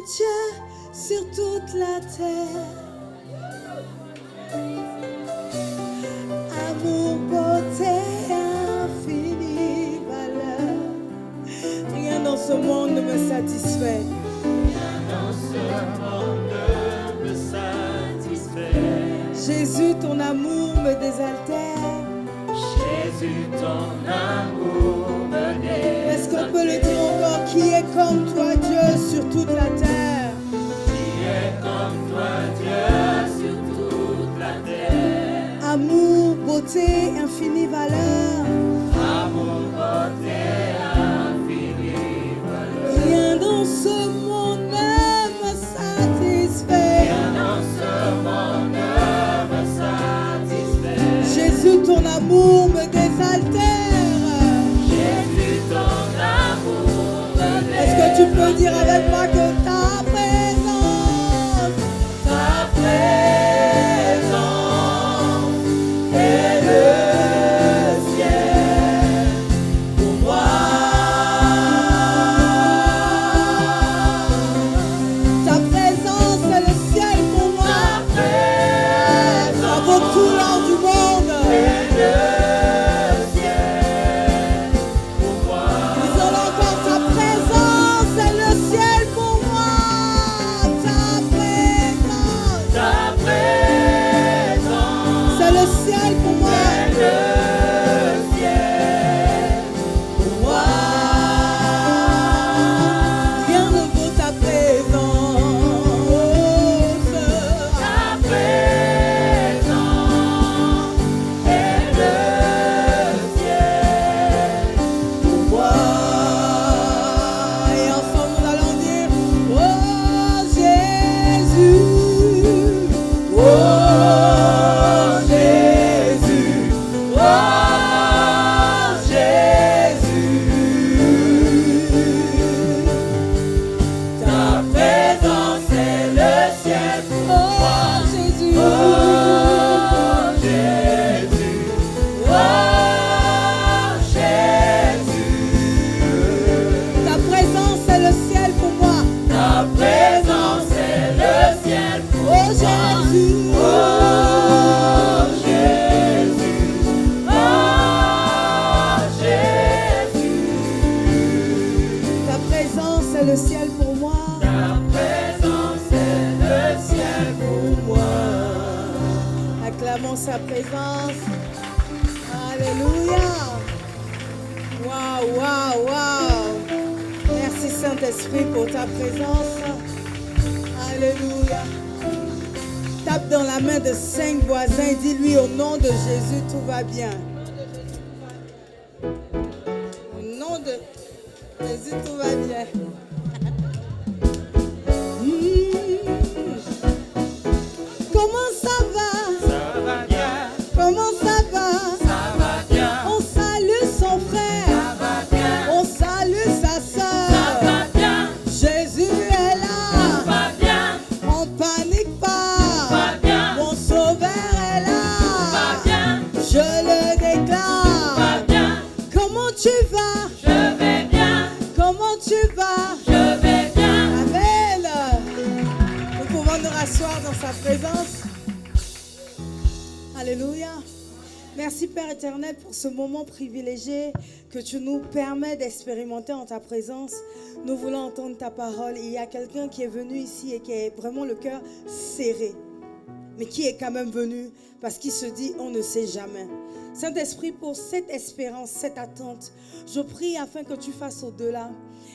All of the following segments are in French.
Dieu sur toute la terre. Amour, beauté, infinie valeur. Rien dans ce monde ne me satisfait. Rien dans ce monde ne me satisfait. Jésus, ton amour me désaltère. Jésus, ton amour me désaltère. Est-ce qu'on peut le dire encore? Qui est comme toi, Dieu, sur toute la terre? Qui est comme toi, Dieu, sur toute la terre? Amour, beauté, infinie valeur. Amour, beauté, infinie valeur. Rien dans ce monde ne me satisfait. Rien dans ce monde ne me satisfait. Jésus, ton amour me désaltère. Jésus, ton amour me désaltère. Est-ce que tu peux dire avec moi que ta présence, Ta présence est le ciel pour moi. ta présence est le ciel pour moi. Ça vaut tout l'or du monde. Le ciel pour moi. Disons encore, ta présence est le ciel pour moi. Ta présence, Ta présence c'est le ciel pour moi. est le ciel pour moi. Rien ne vaut ta présence. Ta présence est le ciel pour moi. Et ensemble nous allons dire, oh Jésus, Oh Jésus, ta présence est le ciel pour moi. oh Jésus, Oh Jésus, ta présence est le ciel pour moi. ta présence est le ciel pour Oh Jésus, Oh Jésus, ta présence est le ciel pour moi. ta présence est le ciel pour moi. Acclamons sa présence. Alléluia. Waouh, waouh, waouh. Merci Saint-Esprit pour ta présence. Alléluia. Tape dans la main de 5 voisins et dis-lui au nom de Jésus, tout va bien. Au nom de Jésus, tout va bien. Comment ça va? Ça va bien, Comment ça va? ça va bien, On salue son frère. ça va bien, On salue sa ça sœur. va bien, Jésus est ça là. va bien, On panique ça pas. va bien, Mon sauveur est ça va là. bien, Je le ça va déclare. bien, Comment tu vas? je vais bien, Comment tu vas? je vais bien. Amen. Nous pouvons nous rasseoir dans sa présence. Alléluia. Merci Père éternel pour ce moment privilégié que tu nous permets d'expérimenter en ta présence. Nous voulons entendre ta parole. Il y a quelqu'un qui est venu ici et qui a vraiment le cœur serré, mais qui est quand même venu parce qu'il se dit on ne sait jamais. Saint-Esprit, pour cette espérance, cette attente, je prie afin que tu fasses au-delà,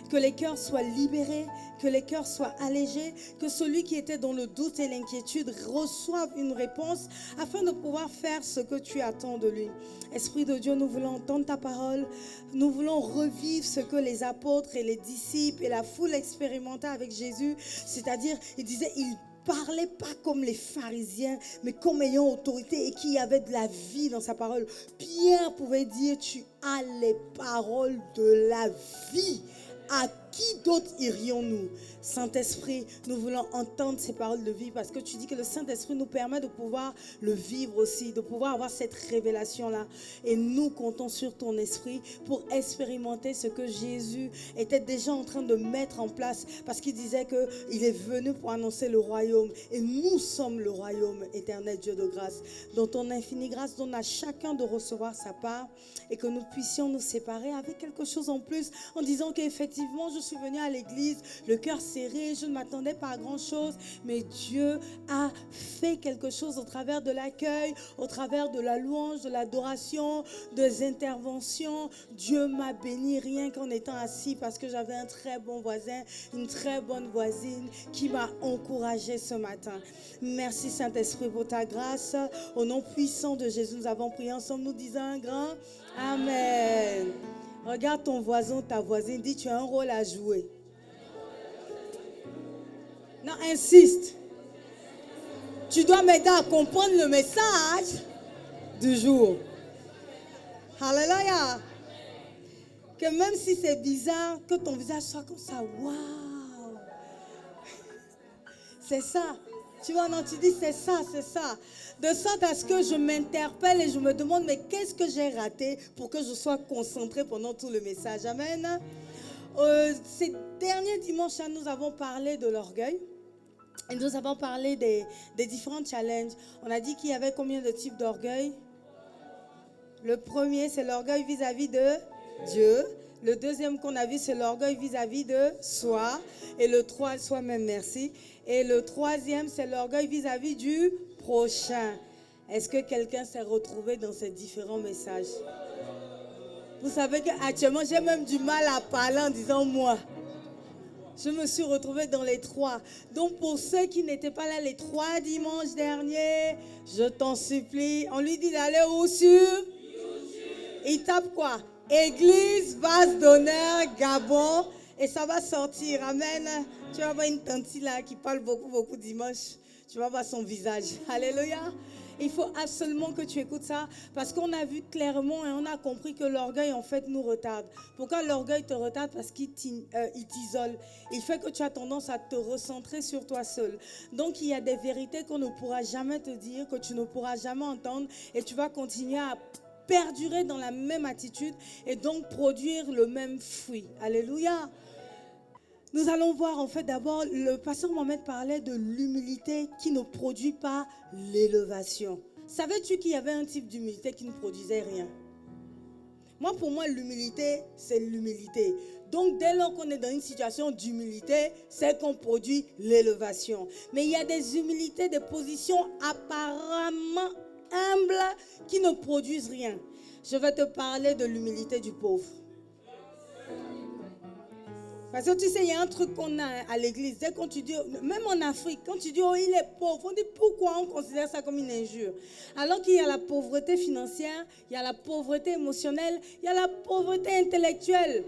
que les cœurs soient libérés, que les cœurs soient allégés, que celui qui était dans le doute et l'inquiétude reçoive une réponse afin de pouvoir faire ce que tu attends de lui. Esprit de Dieu, nous voulons entendre ta parole, nous voulons revivre ce que les apôtres et les disciples et la foule expérimentaient avec Jésus, c'est-à-dire, ils disaient, ils parlait pas comme les pharisiens, mais comme ayant autorité et qui avait de la vie dans sa parole. Pierre pouvait dire, tu as les paroles de la vie. À qui d'autre irions-nous? Saint-Esprit, nous voulons entendre ces paroles de vie parce que tu dis que le Saint-Esprit nous permet de pouvoir le vivre aussi, de pouvoir avoir cette révélation-là. Et nous comptons sur ton esprit pour expérimenter ce que Jésus était déjà en train de mettre en place parce qu'il disait qu'il est venu pour annoncer le royaume. Et nous sommes le royaume, éternel Dieu de grâce. Dont ton infinie grâce donne à chacun de recevoir sa part et que nous puissions nous séparer avec quelque chose en plus en disant qu'effectivement je suis venu à l'église, le cœur serré, je ne m'attendais pas à grand chose, mais Dieu a fait quelque chose au travers de l'accueil, au travers de la louange, de l'adoration, des interventions. Dieu m'a béni rien qu'en étant assis parce que j'avais un très bon voisin, une très bonne voisine qui m'a encouragé ce matin. Merci Saint-Esprit pour ta grâce. Au nom puissant de Jésus, nous avons prié ensemble, nous disons un grand Amen. Regarde ton voisin, ta voisine, dis tu as un rôle à jouer. Non, insiste. Tu dois m'aider à comprendre le message du jour. Alléluia. Que même si c'est bizarre, que ton visage soit comme ça. Waouh. C'est ça. Tu vois, non, tu dis c'est ça, c'est ça. De sorte à ce que je m'interpelle et je me demande, mais qu'est-ce que j'ai raté pour que je sois concentrée pendant tout le message. Amen. Ces derniers dimanches, nous avons parlé de l'orgueil. Et nous avons parlé des différents challenges. On a dit qu'il y avait combien de types d'orgueil? Le premier, c'est l'orgueil vis-à-vis de Dieu. Le deuxième qu'on a vu, c'est l'orgueil vis-à-vis de soi. Et le troisième, soi-même, merci. Et le troisième, c'est l'orgueil vis-à-vis du prochain. Est-ce que quelqu'un s'est retrouvé dans ces différents messages? Vous savez qu'actuellement, j'ai même du mal à parler en disant moi. Je me suis retrouvée dans les trois. Donc, pour ceux qui n'étaient pas là les 3 dimanches derniers, je t'en supplie, on lui dit d'aller où sur? Il tape quoi? Église, base d'honneur, Gabon. Et ça va sortir. Amen. Tu vas voir une tante là qui parle beaucoup dimanche. Tu vas voir son visage. Alléluia. Il faut absolument que tu écoutes ça parce qu'on a vu clairement et on a compris que l'orgueil en fait nous retarde. Pourquoi l'orgueil te retarde? Parce qu'il t'isole. Il fait que tu as tendance à te recentrer sur toi seul. Donc il y a des vérités qu'on ne pourra jamais te dire, que tu ne pourras jamais entendre et tu vas continuer à perdurer dans la même attitude et donc produire le même fruit. Alléluia. Nous allons voir en fait d'abord, le pasteur Mohamed parlait de l'humilité qui ne produit pas l'élévation. Savais-tu qu'il y avait un type d'humilité qui ne produisait rien? Pour moi, l'humilité, c'est l'humilité. Donc, dès lors qu'on est dans une situation d'humilité, c'est qu'on produit l'élévation. Mais il y a des humilités, des positions apparemment humbles qui ne produisent rien. Je vais te parler de l'humilité du pauvre. Parce que tu sais, il y a un truc qu'on a à l'église. Dès qu'on tu dis, même en Afrique, quand tu dis, oh, il est pauvre, on dit pourquoi on considère ça comme une injure. Alors qu'il y a la pauvreté financière, il y a la pauvreté émotionnelle, il y a la pauvreté intellectuelle.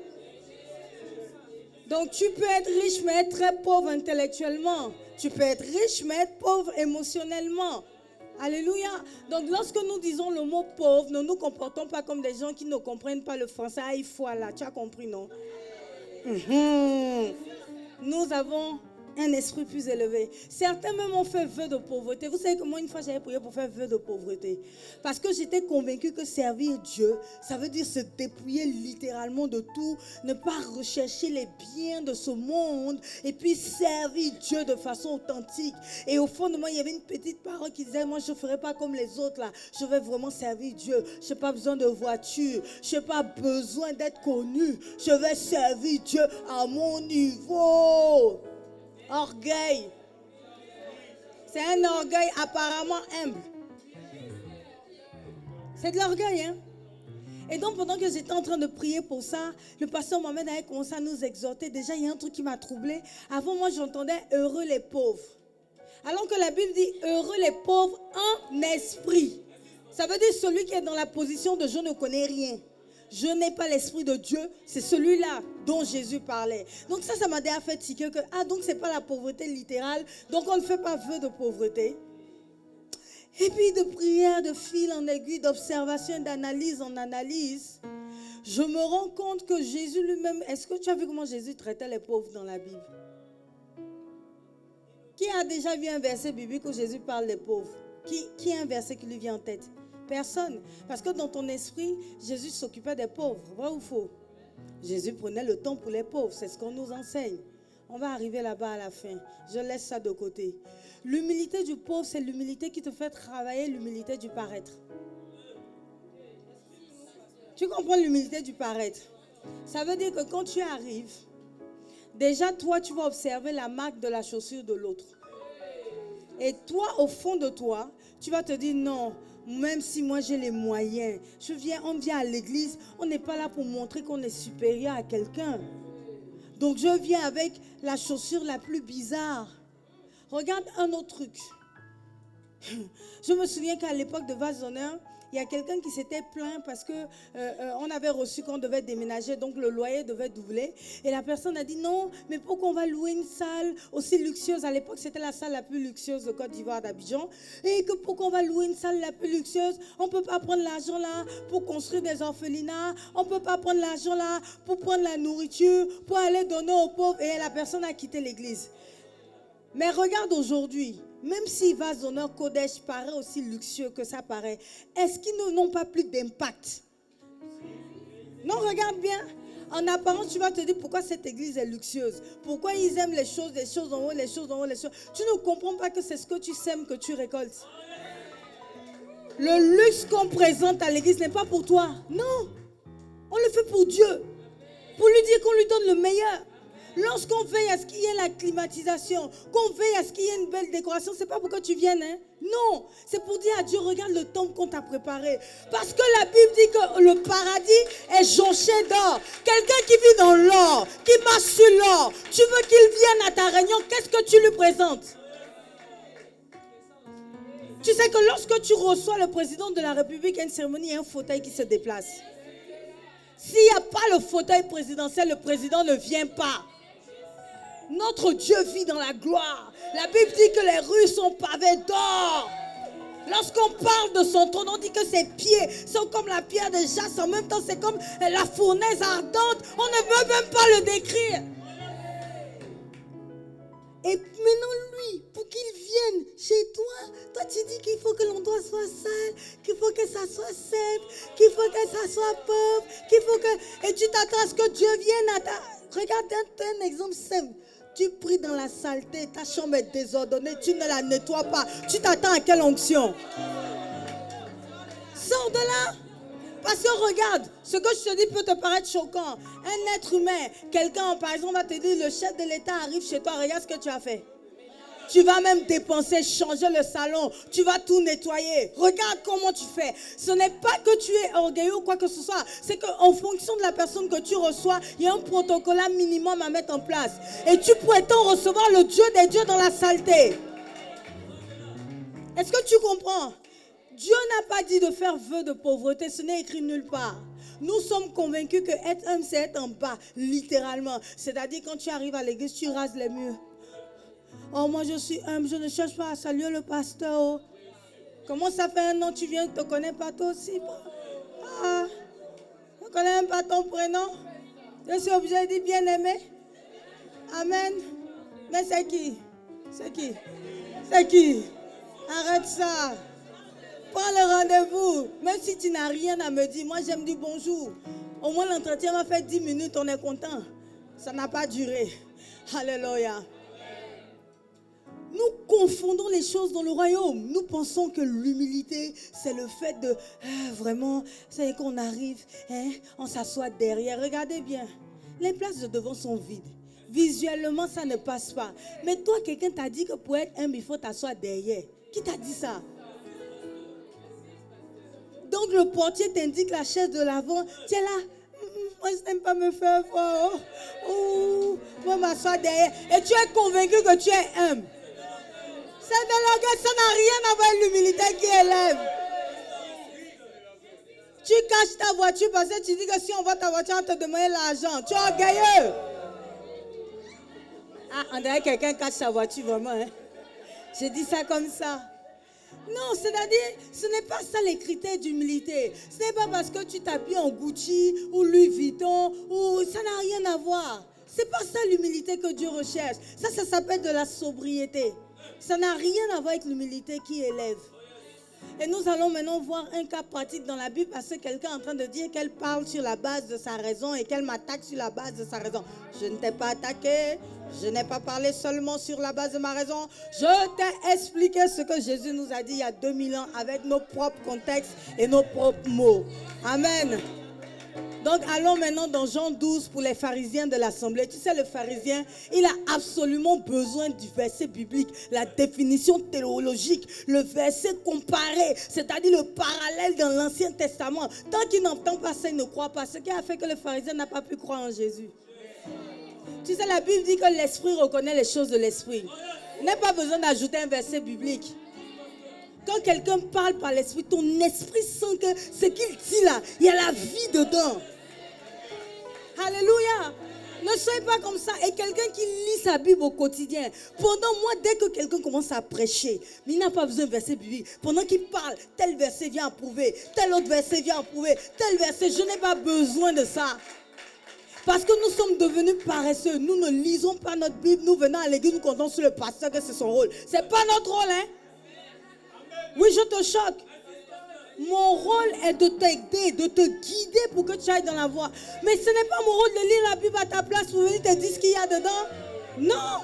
Donc tu peux être riche mais être très pauvre intellectuellement. Tu peux être riche mais être pauvre émotionnellement. Alléluia. Donc lorsque nous disons le mot pauvre, ne nous comportons pas comme des gens qui ne comprennent pas le français. Ah, il faut là, tu as compris, non? Nous avons un esprit plus élevé. Certains même ont fait vœu de pauvreté. Vous savez que moi, une fois, j'avais prié pour faire vœu de pauvreté. Parce que j'étais convaincue que servir Dieu, ça veut dire se dépouiller littéralement de tout, ne pas rechercher les biens de ce monde et puis servir Dieu de façon authentique. Et au fond de moi, il y avait une petite parole qui disait, moi, je ne ferai pas comme les autres là. Je vais vraiment servir Dieu. Je n'ai pas besoin de voiture. Je n'ai pas besoin d'être connu. Je vais servir Dieu à mon niveau. Orgueil. C'est un orgueil apparemment humble. C'est de l'orgueil, hein? Et donc, pendant que j'étais en train de prier pour ça, le pasteur Mohamed avait commencé à nous exhorter. Déjà, il y a un truc qui m'a troublé. Avant, moi, j'entendais « heureux les pauvres ». Alors que la Bible dit « heureux les pauvres en esprit ». Ça veut dire celui qui est dans la position de « je ne connais rien ». Je n'ai pas l'esprit de Dieu, c'est celui-là dont Jésus parlait. Donc ça m'a déjà fait tiquer que, donc c'est pas la pauvreté littérale, donc on ne fait pas vœu de pauvreté. Et puis de prière, de fil en aiguille, d'observation et d'analyse en analyse, Je me rends compte que Jésus lui-même, est-ce que tu as vu comment Jésus traitait les pauvres dans la Bible? Qui a déjà vu un verset biblique où Jésus parle des pauvres? Qui a un verset qui lui vient en tête? Personne. Parce que dans ton esprit, Jésus s'occupait des pauvres. Vrai ou faux? Jésus prenait le temps pour les pauvres. C'est ce qu'on nous enseigne. On va arriver là-bas à la fin. Je laisse ça de côté. L'humilité du pauvre, c'est l'humilité qui te fait travailler l'humilité du paraître. Tu comprends l'humilité du paraître? Ça veut dire que quand tu arrives, déjà toi, tu vas observer la marque de la chaussure de l'autre. Et toi, au fond de toi, tu vas te dire non, même si moi j'ai les moyens, on vient à l'église, on n'est pas là pour montrer qu'on est supérieur à quelqu'un. Donc je viens avec la chaussure la plus bizarre. Regarde un autre truc. Je me souviens qu'à l'époque de Vase d'honneur, il y a quelqu'un qui s'était plaint parce que on avait reçu qu'on devait déménager, donc le loyer devait doubler. Et la personne a dit non, mais pourquoi on va louer une salle aussi luxueuse? À l'époque, c'était la salle la plus luxueuse de Côte d'Ivoire, d'Abidjan. Et que pourquoi on va louer une salle la plus luxueuse? On ne peut pas prendre l'argent là pour construire des orphelinats. On ne peut pas prendre l'argent là pour prendre la nourriture, pour aller donner aux pauvres. Et la personne a quitté l'église. Mais regarde aujourd'hui. Même si Vase d'honneur Kodesh paraît aussi luxueux que ça paraît, est-ce qu'ils n'ont pas plus d'impact? Non, regarde bien. En apparence, tu vas te dire pourquoi cette église est luxueuse. Pourquoi ils aiment les choses en haut, les choses en haut, les choses. Tu ne comprends pas que c'est ce que tu sèmes que tu récoltes. Le luxe qu'on présente à l'église n'est pas pour toi. Non. On le fait pour Dieu. Pour lui dire qu'on lui donne le meilleur. Lorsqu'on veille à ce qu'il y ait la climatisation, qu'on veille à ce qu'il y ait une belle décoration, c'est pas pour que tu viennes, hein? Non, c'est pour dire à Dieu, regarde le temple qu'on t'a préparé. Parce que la Bible dit que le paradis est jonché d'or. Quelqu'un qui vit dans l'or, qui marche sur l'or, tu veux qu'il vienne à ta réunion, qu'est-ce que tu lui présentes? Tu sais que lorsque tu reçois le président de la République à une cérémonie, il y a un fauteuil qui se déplace. S'il n'y a pas le fauteuil présidentiel, le président ne vient pas. Notre Dieu vit dans la gloire. La Bible dit que les rues sont pavées d'or. Lorsqu'on parle de son trône, on dit que ses pieds sont comme la pierre de jaspe. En même temps, c'est comme la fournaise ardente. On ne veut même pas le décrire. Et maintenant, lui, pour qu'il vienne chez toi, toi tu dis qu'il faut que l'endroit soit sale, qu'il faut que ça soit simple, qu'il faut que ça soit pauvre, qu'il faut que... Et tu t'attends à ce que Dieu vienne à ta... Regarde un exemple simple. Tu pries dans la saleté, ta chambre est désordonnée, tu ne la nettoies pas. Tu t'attends à quelle onction? Sors de là. Parce que regarde, ce que je te dis peut te paraître choquant. Un être humain, quelqu'un par exemple va te dire, le chef de l'État arrive chez toi, regarde ce que tu as fait. Tu vas même dépenser, changer le salon, tu vas tout nettoyer. Regarde comment tu fais. Ce n'est pas que tu es orgueilleux ou quoi que ce soit. C'est qu'en fonction de la personne que tu reçois, il y a un protocole minimum à mettre en place. Et tu prétends recevoir le Dieu des dieux dans la saleté. Est-ce que tu comprends? Dieu n'a pas dit de faire vœu de pauvreté, ce n'est écrit nulle part. Nous sommes convaincus que être homme, c'est être en bas, littéralement. C'est-à-dire quand tu arrives à l'église, tu rases les murs. Oh, moi je suis humble, je ne cherche pas à saluer le pasteur. Oh. Comment ça fait un an tu viens, je ne te connais pas toi aussi? Ah, je ne connais même pas ton prénom. Je suis obligé de dire bien-aimé. Amen. Mais c'est qui? C'est qui? C'est qui? Arrête ça. Prends le rendez-vous. Même si tu n'as rien à me dire, moi j'aime dire bonjour. Au moins l'entretien va faire 10 minutes, on est content. Ça n'a pas duré. Alléluia. Nous confondons les choses dans le royaume. Nous pensons que l'humilité, c'est le fait de vraiment, c'est qu'on arrive, on s'assoit derrière. Regardez bien, les places de devant sont vides. Visuellement, ça ne passe pas. Mais toi, quelqu'un t'a dit que pour être humble, il faut t'asseoir derrière. Qui t'a dit ça? Donc le portier t'indique la chaise de l'avant. Tu es là. Moi, je n'aime pas me faire voir. Oh, moi, m'asseoir derrière. Et tu es convaincu que tu es humble. C'est de l'orgueil, ça n'a rien à voir avec l'humilité qui élève. Tu caches ta voiture parce que tu dis que si on voit ta voiture, on te demande l'argent. Tu es orgueilleux. Ah, on dirait que quelqu'un cache sa voiture vraiment. Hein? J'ai dit ça comme ça. Non, c'est-à-dire, ce n'est pas ça les critères d'humilité. Ce n'est pas parce que tu t'habilles en Gucci ou Louis Vuitton, ou ça n'a rien à voir. C'est pas ça l'humilité que Dieu recherche. Ça s'appelle de la sobriété. Ça n'a rien à voir avec l'humilité qui élève. Et nous allons maintenant voir un cas pratique dans la Bible parce que quelqu'un est en train de dire qu'elle parle sur la base de sa raison et qu'elle m'attaque sur la base de sa raison. Je ne t'ai pas attaqué, je n'ai pas parlé seulement sur la base de ma raison. Je t'ai expliqué ce que Jésus nous a dit il y a 2000 ans avec nos propres contextes et nos propres mots. Amen. Donc allons maintenant dans Jean 12 pour les pharisiens de l'assemblée. Tu sais, le pharisien, il a absolument besoin du verset biblique, la définition théologique, le verset comparé, c'est-à-dire le parallèle dans l'Ancien Testament. Tant qu'il n'entend pas ça, il ne croit pas. Ce qui a fait que le pharisien n'a pas pu croire en Jésus. Tu sais, la Bible dit que l'esprit reconnaît les choses de l'esprit. Il n'a pas besoin d'ajouter un verset biblique. Quand quelqu'un parle par l'esprit, ton esprit sent que ce qu'il dit là, il y a la vie dedans. Alléluia. Ne soyez pas comme ça. Et quelqu'un qui lit sa Bible au quotidien, pendant moi, dès que quelqu'un commence à prêcher, mais il n'a pas besoin de verset biblique. Pendant qu'il parle, tel verset vient approuver, tel autre verset vient approuver, tel verset, je n'ai pas besoin de ça. Parce que nous sommes devenus paresseux. Nous ne lisons pas notre Bible. Nous venons à l'église, nous comptons sur le pasteur que c'est son rôle. Ce n'est pas notre rôle, hein. Oui, je te choque. Mon rôle est de t'aider, de te guider pour que tu ailles dans la voie. Mais ce n'est pas mon rôle de lire la Bible à ta place pour venir te dire ce qu'il y a dedans. Non.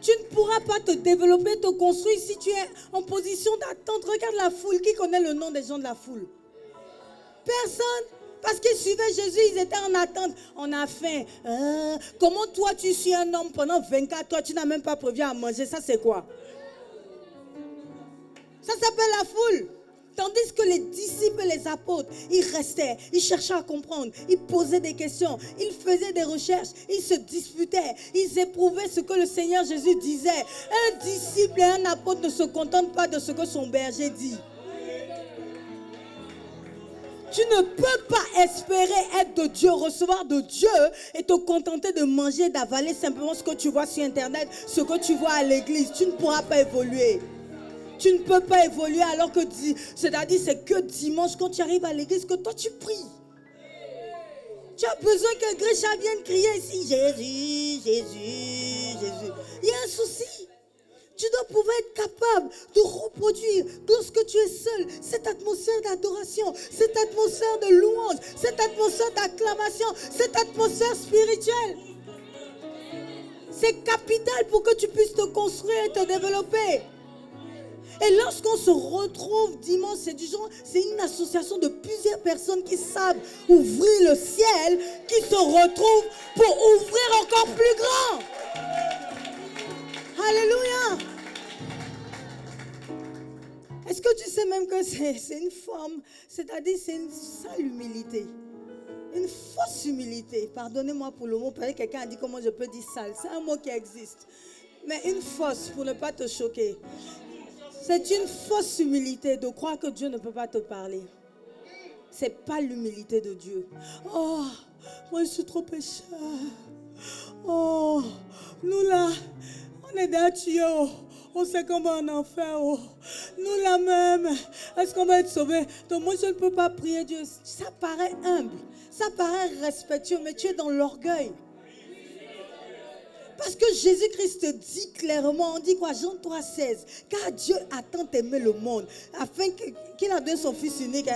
Tu ne pourras pas te développer, te construire si tu es en position d'attente. Regarde la foule. Qui connaît le nom des gens de la foule? Personne. Parce qu'ils suivaient Jésus, ils étaient en attente. On a faim. Comment toi tu suis un homme pendant 24 heures, tu n'as même pas prévu à manger? Ça c'est quoi? Ça s'appelle la foule. Tandis que les disciples et les apôtres, ils restaient, ils cherchaient à comprendre, ils posaient des questions, ils faisaient des recherches, ils se disputaient, ils éprouvaient ce que le Seigneur Jésus disait. Un disciple et un apôtre ne se contentent pas de ce que son berger dit. Tu ne peux pas espérer être de Dieu, recevoir de Dieu et te contenter de manger, d'avaler simplement ce que tu vois sur Internet, ce que tu vois à l'église. Tu ne pourras pas évoluer. Tu ne peux pas évoluer alors que, c'est-à-dire c'est que dimanche quand tu arrives à l'église que toi tu pries. Tu as besoin que Grécha vienne crier ici, Jésus, Jésus, Jésus. Il y a un souci. Tu dois pouvoir être capable de reproduire, lorsque tu es seul, cette atmosphère d'adoration, cette atmosphère de louange, cette atmosphère d'acclamation, cette atmosphère spirituelle. C'est capital pour que tu puisses te construire et te développer. Et lorsqu'on se retrouve dimanche, c'est une association de plusieurs personnes qui savent ouvrir le ciel, qui se retrouvent pour ouvrir encore plus grand. Alléluia. Est-ce que tu sais même que c'est une forme, c'est-à-dire c'est une sale humilité. Une fausse humilité. Pardonnez-moi pour le mot, peut-être quelqu'un a dit comment je peux dire sale. C'est un mot qui existe. Mais une fausse, pour ne pas te choquer. C'est une fausse humilité de croire que Dieu ne peut pas te parler. Ce n'est pas l'humilité de Dieu. Oh, moi je suis trop pécheur. Oh, nous là, on est des tuyaux. On sait qu'on va en enfer. Oh. Nous là même, est-ce qu'on va être sauvés? Donc moi je ne peux pas prier Dieu. Ça paraît humble, ça paraît respectueux, mais tu es dans l'orgueil. Parce que Jésus-Christ te dit clairement, on dit quoi? Jean 3,16. Car Dieu a tant aimé le monde, afin qu'il a donné son Fils unique,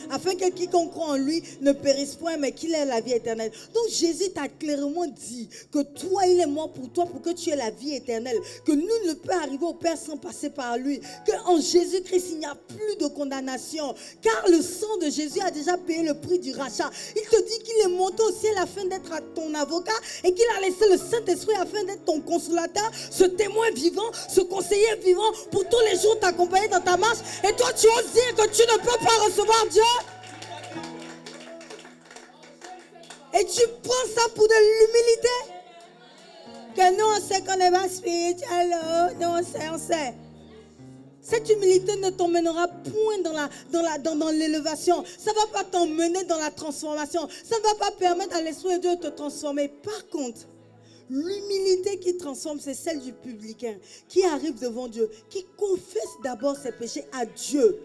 afin que quiconque croit en lui ne périsse point, mais qu'il ait la vie éternelle. Donc Jésus t'a clairement dit que toi, il est mort pour toi, pour que tu aies la vie éternelle. Que nul ne peut arriver au Père sans passer par lui. Qu'en Jésus-Christ, il n'y a plus de condamnation. Car le sang de Jésus a déjà payé le prix du rachat. Il te dit qu'il est monté au ciel afin d'être ton avocat et qu'il a laissé le Saint-Esprit afin d'être ton consolateur, ce témoin vivant, ce conseiller vivant pour tous les jours t'accompagner dans ta marche. Et toi, tu oses dire que tu ne peux pas recevoir Dieu? Et tu prends ça pour de l'humilité? Que nous, on sait qu'on n'est pas spirituel. Nous, on sait. Cette humilité ne t'emmènera point dans l'élévation. Ça ne va pas t'emmener dans la transformation. Ça ne va pas permettre à l'Esprit de Dieu de te transformer. Par contre, L'humilité qui transforme, c'est celle du publicain qui arrive devant Dieu, qui confesse d'abord ses péchés à Dieu.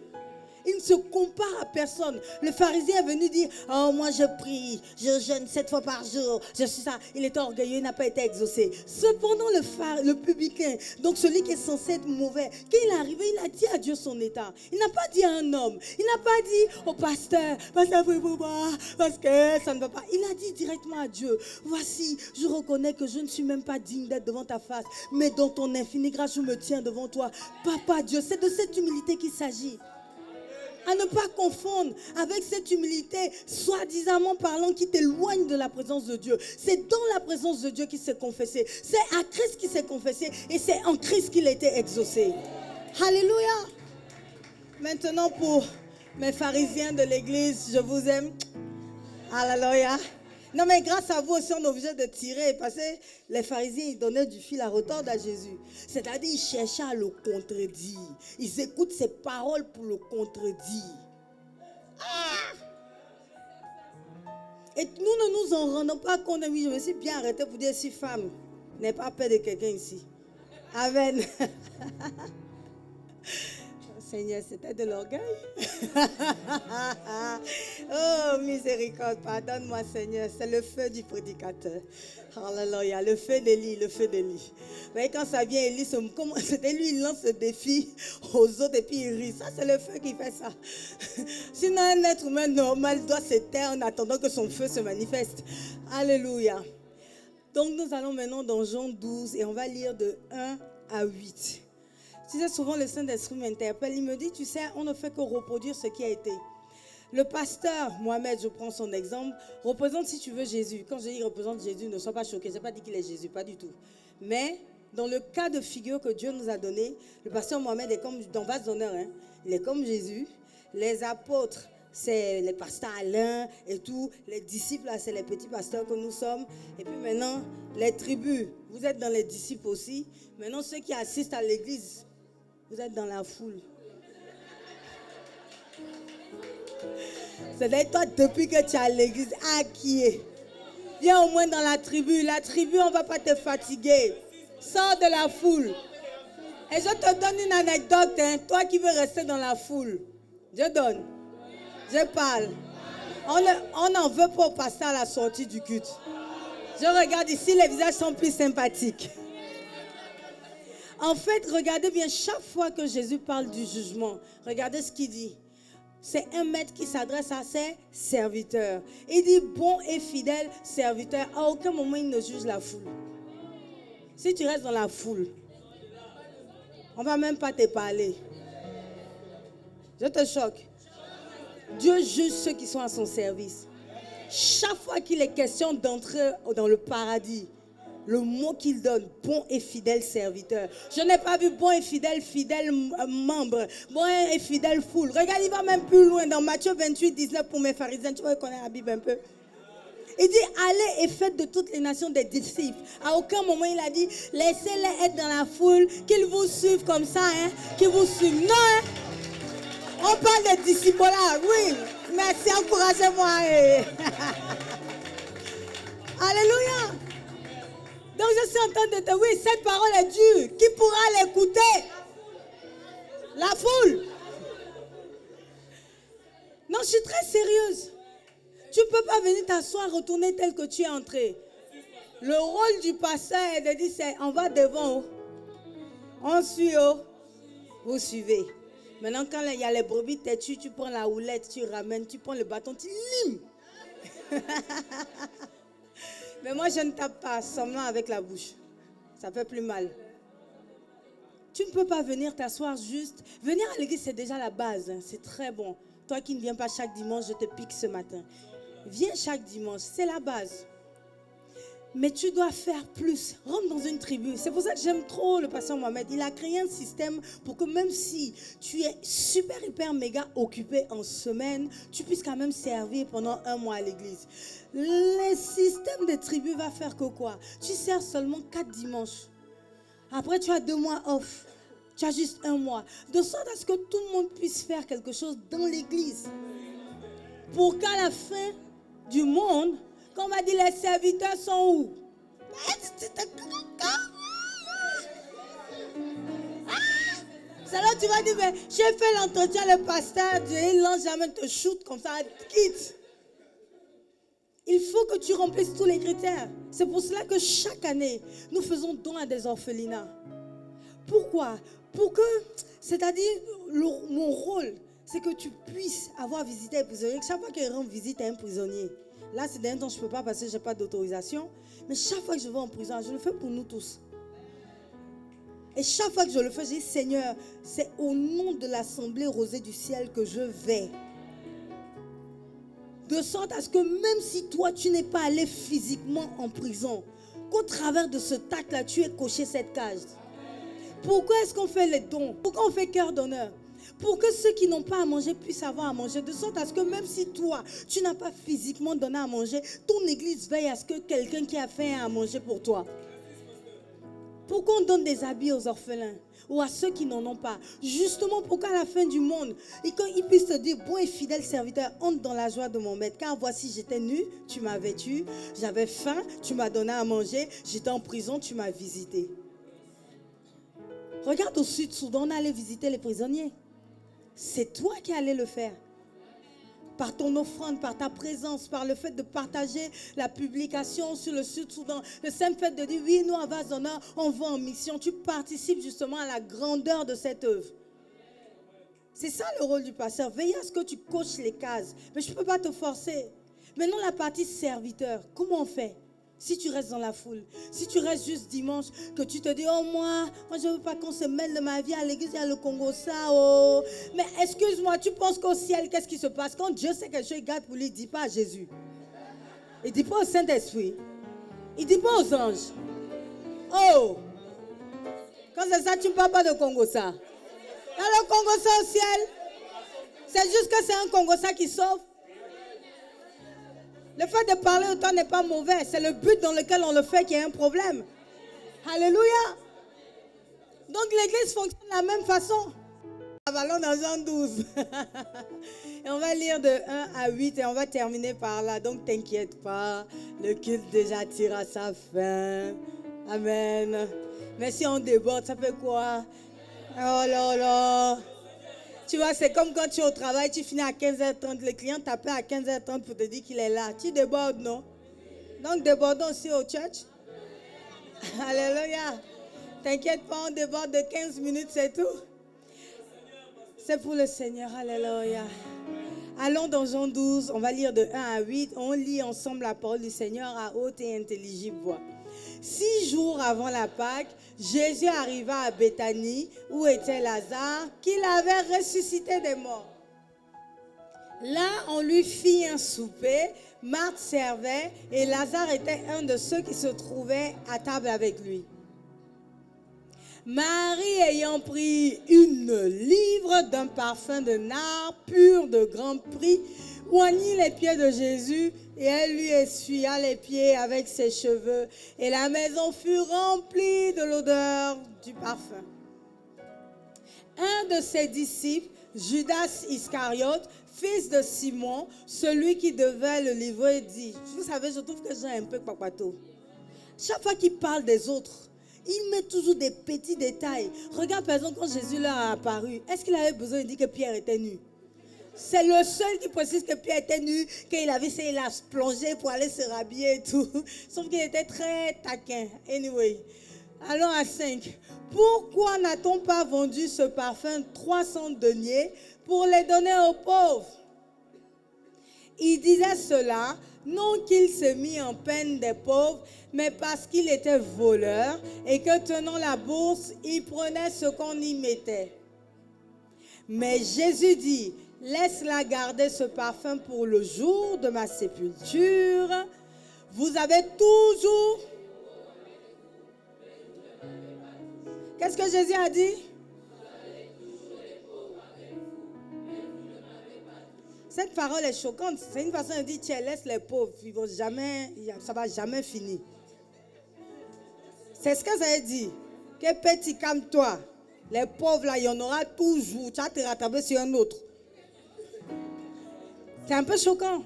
Il ne se compare à personne. Le pharisien est venu dire, oh moi je prie, je jeûne 7 fois par jour, je suis ça. Il était orgueilleux, il n'a pas été exaucé. Cependant le publicain, donc celui qui est censé être mauvais, quand il est arrivé, il a dit à Dieu son état. Il n'a pas dit à un homme, il n'a pas dit au pasteur, pasteur prie pour moi, parce que ça ne va pas. Il a dit directement à Dieu, voici, je reconnais que je ne suis même pas digne d'être devant ta face, mais dans ton infinie grâce, je me tiens devant toi. Papa Dieu, c'est de cette humilité qu'il s'agit. À ne pas confondre avec cette humilité, soi-disant parlant, qui t'éloigne de la présence de Dieu. C'est dans la présence de Dieu qu'il s'est confessé. C'est à Christ qu'il s'est confessé et c'est en Christ qu'il a été exaucé. Alléluia. Maintenant pour mes pharisiens de l'église, je vous aime. Alléluia. Non mais grâce à vous aussi on est obligé de tirer parce que les pharisiens ils donnaient du fil à retordre à Jésus. C'est-à-dire ils cherchaient à le contredire. Ils écoutent ses paroles pour le contredire. Et nous ne nous en rendons pas compte. Oui, je me suis bien arrêtée pour dire si femme n'est pas peur de quelqu'un ici. Amen. Seigneur, c'était de l'orgueil. Oh, miséricorde, pardonne-moi, Seigneur. C'est le feu du prédicateur. Alléluia, le feu d'Élie, le feu d'Élie. Vous voyez, quand ça vient, Élie, c'était lui, il lance le défi aux autres et puis il rit. Ça, c'est le feu qui fait ça. Sinon, un être humain normal doit se taire en attendant que son feu se manifeste. Alléluia. Donc, nous allons maintenant dans Jean 12 et on va lire de 1 à 8. Tu sais, souvent le Saint-Esprit m'interpelle, il me dit, tu sais, on ne fait que reproduire ce qui a été. Le pasteur Mohamed, je prends son exemple, représente, si tu veux, Jésus. Quand je dis représente Jésus, ne sois pas choqué, je n'ai pas dit qu'il est Jésus, pas du tout. Mais dans le cas de figure que Dieu nous a donné, le pasteur Mohamed est comme, dans vase d'honneur, hein, il est comme Jésus. Les apôtres, c'est les pasteurs Alain et tout. Les disciples, là, c'est les petits pasteurs que nous sommes. Et puis maintenant, les tribus, vous êtes dans les disciples aussi. Maintenant, ceux qui assistent à l'église, vous êtes dans la foule. C'est-à-dire toi, depuis que tu es à l'église, acquié. Viens au moins dans la tribu. La tribu, on ne va pas te fatiguer. Sors de la foule. Et je te donne une anecdote, hein, toi qui veux rester dans la foule. Je donne. Je parle. On n'en veut pas passer à la sortie du culte. Je regarde ici, les visages sont plus sympathiques. En fait, regardez bien, chaque fois que Jésus parle du jugement, regardez ce qu'il dit. C'est un maître qui s'adresse à ses serviteurs. Il dit bon et fidèle serviteur. À aucun moment, il ne juge la foule. Si tu restes dans la foule, on ne va même pas te parler. Je te choque. Dieu juge ceux qui sont à son service. Chaque fois qu'il est question d'entrer dans le paradis, le mot qu'il donne, bon et fidèle serviteur. Je n'ai pas vu bon et fidèle membre, bon et fidèle foule. Regarde, il va même plus loin dans Matthieu 28, 19 pour mes pharisiens. Tu vas connaître la Bible un peu. Il dit, allez et faites de toutes les nations des disciples. À aucun moment il a dit, laissez-les être dans la foule, qu'ils vous suivent comme ça, hein, qu'ils vous suivent. Non, hein. On parle de disciples là, oui. Merci, encouragez-moi. Alléluia. Donc je suis en train de te dire, oui, cette parole est dure. Qui pourra l'écouter? La foule. Non, je suis très sérieuse. Tu ne peux pas venir t'asseoir, retourner tel que tu es entré. Le rôle du pasteur est de dire, on va devant, on suit, vous suivez. Maintenant, quand il y a les brebis têtues, tu prends la houlette, tu ramènes, tu prends le bâton, tu limes. Mais moi, je ne tape pas seulement avec la bouche. Ça fait plus mal. Tu ne peux pas venir t'asseoir juste. Venir à l'église, c'est déjà la base. Hein. C'est très bon. Toi qui ne viens pas chaque dimanche, je te pique ce matin. Viens chaque dimanche, c'est la base. Mais tu dois faire plus. Rentre dans une tribu. C'est pour ça que j'aime trop le pasteur Mohamed. Il a créé un système pour que même si tu es super, hyper, méga occupé en semaine, tu puisses quand même servir pendant 1 mois à l'église. Le système de tribu va faire que quoi? Tu sers seulement 4 dimanches. Après, tu as 2 mois off. Tu as juste 1 mois. De sorte à ce que tout le monde puisse faire quelque chose dans l'église. Pour qu'à la fin du monde, quand on va dire les serviteurs sont où? C'est là que tu vas dire, mais j'ai fait l'entretien, le pasteur, Dieu lance jamais te shoot comme ça, quitte. Il faut que tu remplisses tous les critères. C'est pour cela que chaque année, nous faisons don à des orphelinats. Pourquoi? Pour que, c'est-à-dire, mon rôle, c'est que tu puisses avoir visité un prisonnier. Chaque fois qu'il rend visite à un prisonnier, là, c'est d'un temps, je ne peux pas parce que je n'ai pas d'autorisation. Mais chaque fois que je vais en prison, je le fais pour nous tous. Et chaque fois que je le fais, je dis, Seigneur, c'est au nom de l'Assemblée Rosée du Ciel que je vais. De sorte à ce que même si toi, tu n'es pas allé physiquement en prison, qu'au travers de ce tac-là, tu aies coché cette case. Pourquoi est-ce qu'on fait les dons? Pourquoi on fait cœur d'honneur? Pour que ceux qui n'ont pas à manger puissent avoir à manger. De sorte à ce que même si toi, tu n'as pas physiquement donné à manger, ton église veille à ce que quelqu'un qui a fait à manger pour toi. Pourquoi on donne des habits aux orphelins ou à ceux qui n'en ont pas? Justement pour qu'à la fin du monde, et quand ils puissent te dire, bon et fidèle serviteur, entre dans la joie de mon maître. Car voici, j'étais nu, tu m'as vêtu, j'avais faim, tu m'as donné à manger, j'étais en prison, tu m'as visité. Regarde au Sud-Soudan, on allait visiter les prisonniers. C'est toi qui allais le faire. Par ton offrande, par ta présence, par le fait de partager la publication sur le Sud-Soudan. Le simple fait de dire, oui, nous, à Vazona, on va en mission. Tu participes justement à la grandeur de cette œuvre. C'est ça le rôle du pasteur. Veille à ce que tu coches les cases. Mais je ne peux pas te forcer. Maintenant, la partie serviteur, comment on fait? Si tu restes dans la foule, si tu restes juste dimanche, que tu te dis, oh moi je ne veux pas qu'on se mêle de ma vie à l'église, il y a le Congo, ça, oh. Mais excuse-moi, tu penses qu'au ciel, qu'est-ce qui se passe? Quand Dieu sait quelque chose, il garde pour lui, il ne dit pas à Jésus. Il ne dit pas au Saint-Esprit. Il ne dit pas aux anges. Oh! Quand c'est ça, tu ne parles pas de Congo, ça. Dans le Congo, ça au ciel, c'est juste que c'est un Congo, ça qui sauve. Le fait de parler autant n'est pas mauvais. C'est le but dans lequel on le fait qu'il y a un problème. Alléluia. Donc l'église fonctionne de la même façon. Allons dans Jean 12. Et on va lire de 1 à 8 et on va terminer par là. Donc t'inquiète pas. Le culte déjà tire à sa fin. Amen. Mais si on déborde, ça fait quoi? Oh là là. Tu vois, c'est comme quand tu es au travail, tu finis à 15h30, le client t'appelle à 15h30 pour te dire qu'il est là. Tu débordes, non? Donc, débordons aussi au church. Alléluia. T'inquiète pas, on déborde de 15 minutes, c'est tout. C'est pour le Seigneur. Alléluia. Allons dans Jean 12, on va lire de 1 à 8. On lit ensemble la parole du Seigneur à haute et intelligible voix. 6 jours avant la Pâque, Jésus arriva à Béthanie, où était Lazare, qu'il avait ressuscité des morts. Là, on lui fit un souper, Marthe servait, et Lazare était un de ceux qui se trouvaient à table avec lui. Marie, ayant pris une livre d'un parfum de nard pur de grand prix, oignit les pieds de Jésus et elle lui essuya les pieds avec ses cheveux. Et la maison fut remplie de l'odeur du parfum. Un de ses disciples, Judas Iscariote, fils de Simon, celui qui devait le livrer, dit, vous savez, je trouve que j'ai un peu papato. Chaque fois qu'il parle des autres, il met toujours des petits détails. Regarde par exemple quand Jésus leur a apparu, est-ce qu'il avait besoin de dire que Pierre était nu? C'est le seul qui précise que Pierre était nu, qu'il avait essayé de se plonger pour aller se rhabiller et tout. Sauf qu'il était très taquin. Anyway, allons à 5. Pourquoi n'a-t-on pas vendu ce parfum 300 deniers pour les donner aux pauvres? Il disait cela, non qu'il se mit en peine des pauvres, mais parce qu'il était voleur et que tenant la bourse, il prenait ce qu'on y mettait. Mais Jésus dit, laisse-la garder ce parfum pour le jour de ma sépulture. Vous avez toujours... Qu'est-ce que Jésus a dit? Cette parole est choquante. C'est une façon de dire, tiens, laisse les pauvres. Ils vont jamais, ça ne va jamais finir. C'est ce que ça veut dire. Que petit calme-toi. Les pauvres, là, il y en aura toujours. Tu vas te rattraper sur un autre. C'est un peu choquant.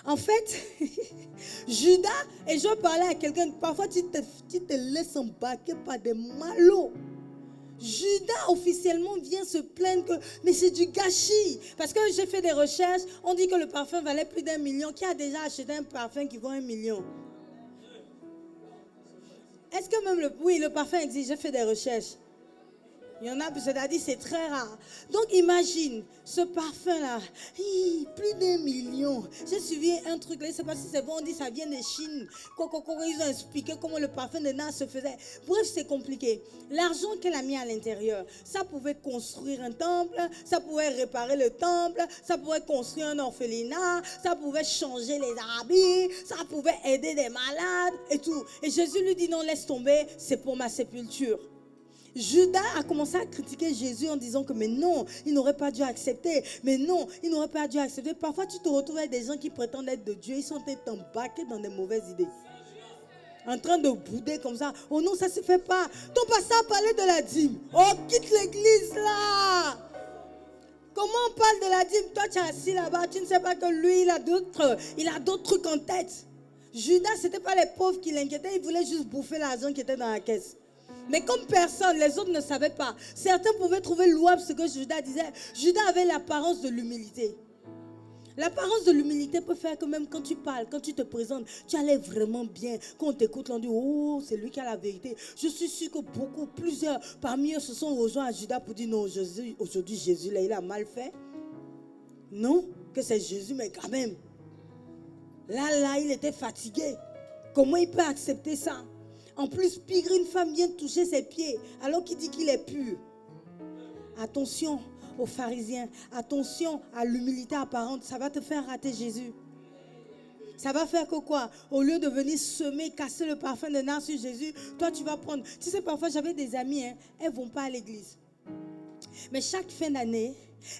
En fait, Judas, et je parlais à quelqu'un, parfois tu te laisses embarquer par des malauds. Judas officiellement vient se plaindre que, mais c'est du gâchis. Parce que j'ai fait des recherches, on dit que le parfum valait plus d'1 million. Qui a déjà acheté un parfum qui vaut 1 million? Est-ce que même le parfum existe? J'ai fait des recherches. Il y en a, c'est-à-dire c'est très rare. Donc imagine, ce parfum-là, plus d'1 million. J'ai suivi un truc là, je ne sais pas si c'est bon, on dit ça vient de Chine. Ils ont expliqué comment le parfum de Nas se faisait. Bref, c'est compliqué. L'argent qu'elle a mis à l'intérieur, ça pouvait construire un temple, ça pouvait réparer le temple, ça pouvait construire un orphelinat, ça pouvait changer les habits, ça pouvait aider des malades et tout. Et Jésus lui dit non, laisse tomber, c'est pour ma sépulture. Judas a commencé à critiquer Jésus en disant que mais non, il n'aurait pas dû accepter. Mais non, il n'aurait pas dû accepter. Parfois, tu te retrouves avec des gens qui prétendent être de Dieu. Ils sont embarqués dans des mauvaises idées. En train de bouder comme ça. Oh non, ça ne se fait pas. Ton pasteur parlait de la dîme. Oh, quitte l'église là. Comment on parle de la dîme? Toi, tu es assis là-bas. Tu ne sais pas que lui, il a d'autres trucs en tête. Judas, ce n'était pas les pauvres qui l'inquiétaient. Il voulait juste bouffer l'argent qui était dans la caisse. Mais comme personne, les autres ne savaient pas. Certains pouvaient trouver louable ce que Judas disait. Judas avait l'apparence de l'humilité. L'apparence de l'humilité peut faire que même quand tu parles, quand tu te présentes, tu as l'air vraiment bien. Quand on t'écoute, on dit, oh, c'est lui qui a la vérité. Je suis sûr que plusieurs parmi eux se sont rejoints à Judas pour dire, non, aujourd'hui Jésus, là, il a mal fait. Non, que c'est Jésus, mais quand même. Là, il était fatigué. Comment il peut accepter ça? En plus, pire, une femme vient toucher ses pieds alors qu'il dit qu'il est pur. Attention aux pharisiens, attention à l'humilité apparente, ça va te faire rater Jésus. Ça va faire que quoi? Au lieu de venir semer, casser le parfum de Nas sur Jésus, toi tu vas prendre. Tu sais, parfois j'avais des amies, elles ne vont pas à l'église. Mais chaque fin d'année,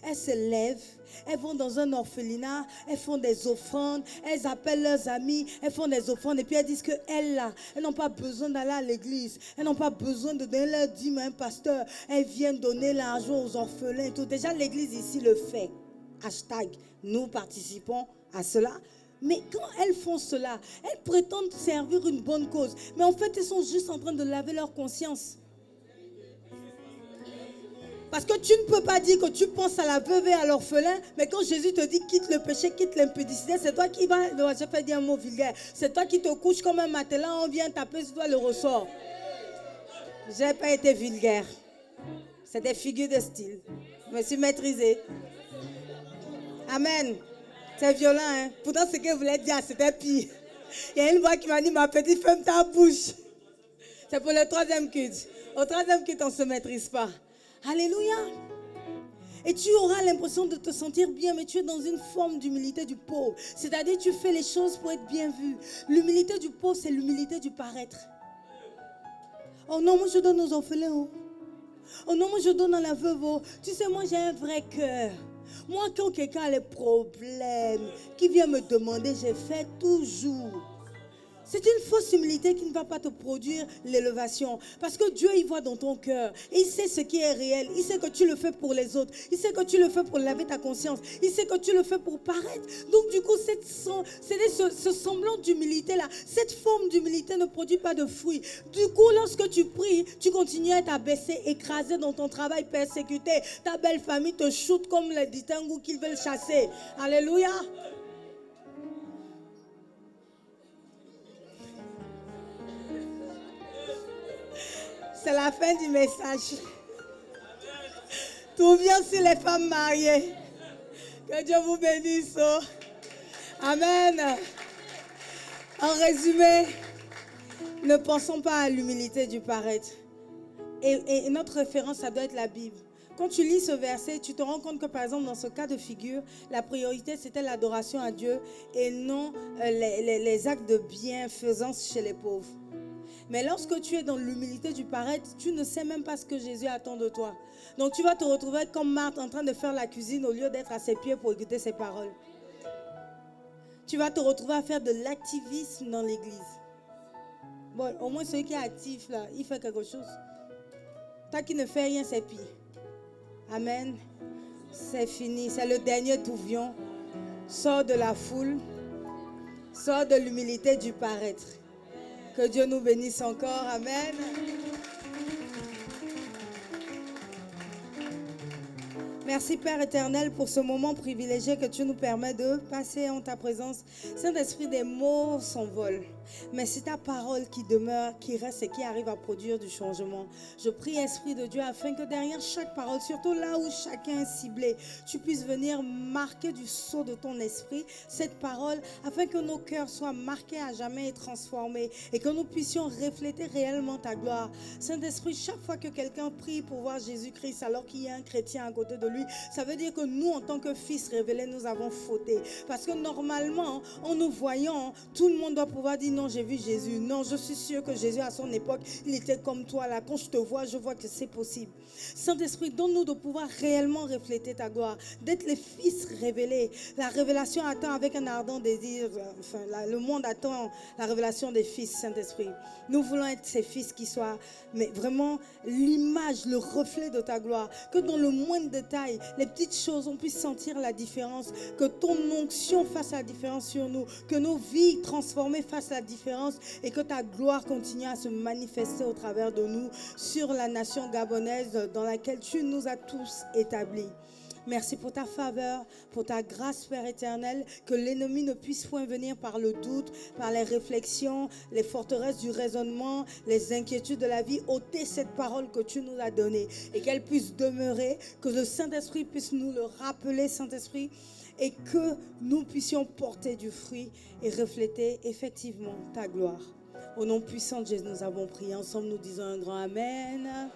elles se lèvent, elles vont dans un orphelinat, elles font des offrandes, elles appellent leurs amis, elles font des offrandes et puis elles disent qu'elles là, elles n'ont pas besoin d'aller à l'église, elles n'ont pas besoin de donner leur dîme à un pasteur, elles viennent donner l'argent aux orphelins et tout. Déjà l'église ici le fait. Hashtag, nous participons à cela. Mais quand elles font cela, elles prétendent servir une bonne cause. Mais en fait, elles sont juste en train de laver leur conscience. Parce que tu ne peux pas dire que tu penses à la veuve et à l'orphelin, mais quand Jésus te dit quitte le péché, quitte l'impudicité, c'est toi qui vas, je vais dire un mot vulgaire, c'est toi qui te couches comme un matelas, on vient taper sur toi le ressort. Je n'ai pas été vulgaire. C'est des figures de style. Je me suis maîtrisée. Amen. C'est violent, hein. Pourtant, ce que je voulais dire, c'était pire. Il y a une voix qui m'a dit, ma petite, ferme ta bouche. C'est pour le 3e culte. Au 3e culte, on ne se maîtrise pas. Alléluia. Et tu auras l'impression de te sentir bien, mais tu es dans une forme d'humilité du pauvre. C'est-à-dire, tu fais les choses pour être bien vu. L'humilité du pauvre, c'est l'humilité du paraître. Oh non, moi je donne aux orphelins. Oh non, moi je donne à la veuve. Tu sais, moi j'ai un vrai cœur. Moi, quand quelqu'un a les problèmes, qui vient me demander, j'ai fait toujours. C'est une fausse humilité qui ne va pas te produire l'élévation. Parce que Dieu, il voit dans ton cœur. Et il sait ce qui est réel. Il sait que tu le fais pour les autres. Il sait que tu le fais pour laver ta conscience. Il sait que tu le fais pour paraître. Donc du coup, ce semblant d'humilité-là, cette forme d'humilité ne produit pas de fruits. Du coup, lorsque tu pries, tu continues à t'abaisser, écrasé dans ton travail, persécuté. Ta belle famille te shoot comme les ditangous qu'ils veulent chasser. Alléluia. C'est la fin du message. Tout vient sur les femmes mariées. Que Dieu vous bénisse. Amen. En résumé, ne pensons pas à l'humilité du paraître. Et notre référence, ça doit être la Bible. Quand tu lis ce verset, tu te rends compte que par exemple dans ce cas de figure, la priorité c'était l'adoration à Dieu et non les actes de bienfaisance chez les pauvres. Mais lorsque tu es dans l'humilité du paraître, tu ne sais même pas ce que Jésus attend de toi. Donc tu vas te retrouver comme Marthe en train de faire la cuisine au lieu d'être à ses pieds pour écouter ses paroles. Tu vas te retrouver à faire de l'activisme dans l'église. Bon, au moins celui qui est actif là, il fait quelque chose. Toi qui ne fais rien, c'est pire. Amen. C'est fini, c'est le dernier touvion. Sors de la foule Sors de l'humilité du paraître. Que Dieu nous bénisse encore. Amen. Merci Père éternel pour ce moment privilégié que tu nous permets de passer en ta présence. Saint-Esprit, des mots s'envolent. Mais c'est ta parole qui demeure, qui reste et qui arrive à produire du changement. Je prie, Esprit de Dieu, afin que derrière chaque parole, surtout là où chacun est ciblé, tu puisses venir marquer du sceau de ton esprit cette parole, afin que nos cœurs soient marqués à jamais et transformés, et que nous puissions refléter réellement ta gloire. Saint-Esprit, chaque fois que quelqu'un prie pour voir Jésus-Christ alors qu'il y a un chrétien à côté de lui, ça veut dire que nous, en tant que fils révélés, nous avons fauté. Parce que normalement, en nous voyant, tout le monde doit pouvoir dire non, j'ai vu Jésus. Non, je suis sûr que Jésus, à son époque, il était comme toi. Là, quand je te vois, je vois que c'est possible. Saint-Esprit, donne-nous de pouvoir réellement refléter ta gloire, d'être les fils révélés. La révélation attend avec un ardent désir. Le monde attend la révélation des fils, Saint-Esprit. Nous voulons être ces fils qui soient, mais vraiment, l'image, le reflet de ta gloire. Que dans le moindre détail, les petites choses, on puisse sentir la différence. Que ton onction fasse la différence sur nous. Que nos vies transformées fassent la différence. Et que ta gloire continue à se manifester au travers de nous sur la nation gabonaise dans laquelle tu nous as tous établis. Merci pour ta faveur, pour ta grâce, Père éternel, que l'ennemi ne puisse point venir par le doute, par les réflexions, les forteresses du raisonnement, les inquiétudes de la vie, ôter cette parole que tu nous as donnée et qu'elle puisse demeurer, que le Saint-Esprit puisse nous le rappeler, Saint-Esprit, et que nous puissions porter du fruit et refléter effectivement ta gloire. Au nom puissant de Jésus, nous avons prié ensemble, nous disons un grand Amen.